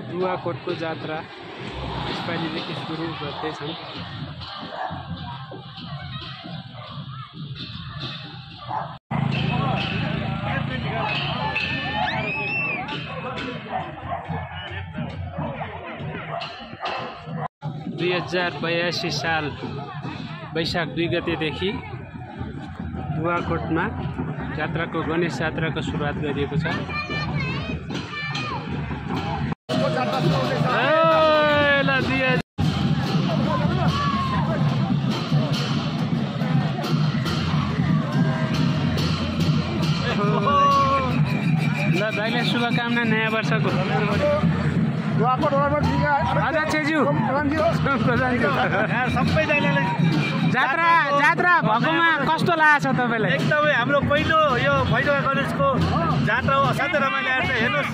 दुवाकोटको जात्रा यसपालिदेखि सुरु गर्दैछन्। दुई 2082 साल वैशाख 2 गतेदेखि दुवाकोटमा जात्राको गणेश जात्राको सुरुवात गरिएको छ। ल दाइले शुभकामना नयाँ वर्षको। अध्यक्षज्यू जात्रा जात्रा भएकोमा कस्तो लागेको छ तपाईँलाई? एकदमै हाम्रो पहिलो यो भैरवा गणेशको जात्रा हो। असाध्यै रमाइलो आएको छ। हेर्नुहोस्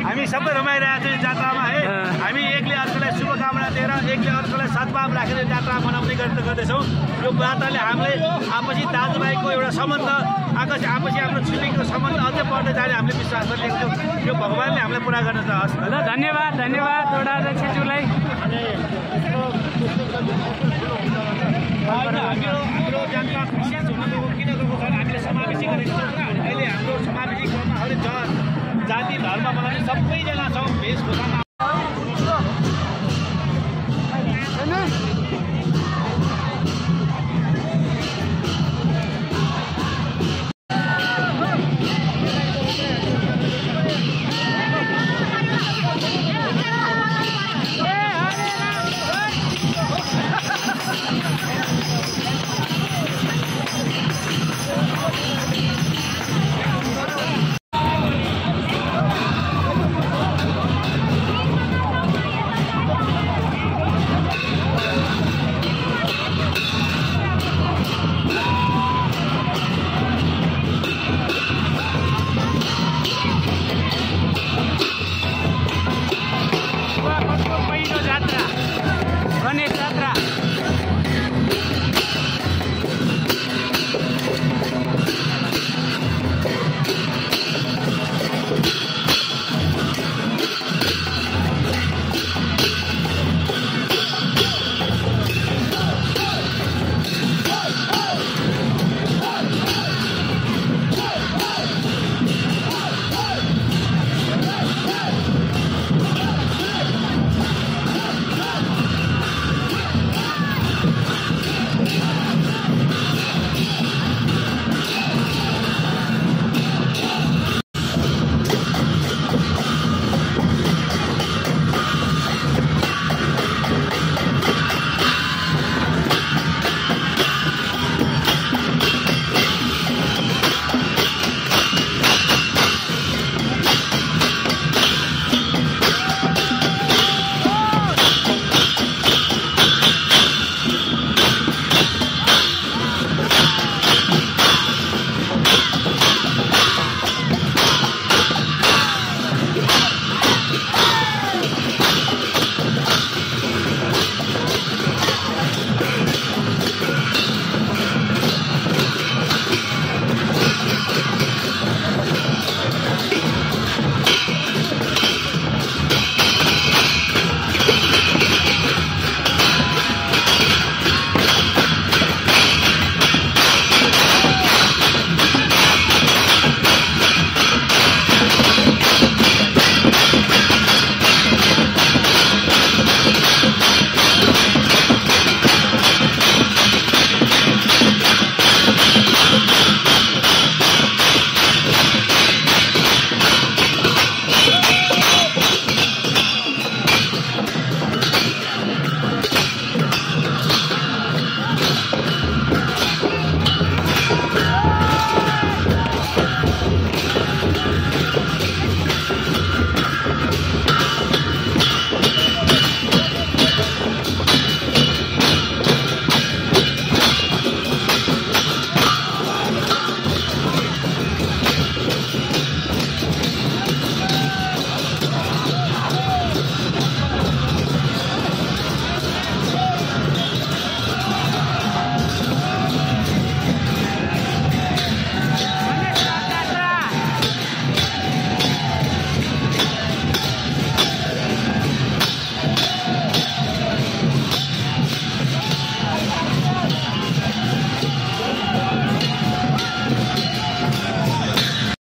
हामी सबै रमाइरहेको छौँ जात्रामा है। हामी एकले अर्कोलाई शुभकामना दिएर एकले अर्कोलाई सद्भाव राखेर जात्रा मनाउने गर्दैछौँ। यो जात्राले हामीले आपसी दाजुभाइको एउटा सम्बन्ध आपसी हाम्रो छिमेकीको सम्बन्ध अझै बढ्दै जाने हामीले विश्वास गरिरहेको छौँ। यो भगवान्ले हामीलाई पुरा गर्न चाहन्छ। ल धन्यवाद धन्यवाद वडा अध्यक्षज्यूलाई। हाम्रो जात्रा विशेष हुनको किन गएको छ हामीले समावेशी गरेको छौँ। अहिले हाम्रो समावेशी क्रममा हरेक जाति धर्म बनाउने सबैजना छौँ। वेशभूषामा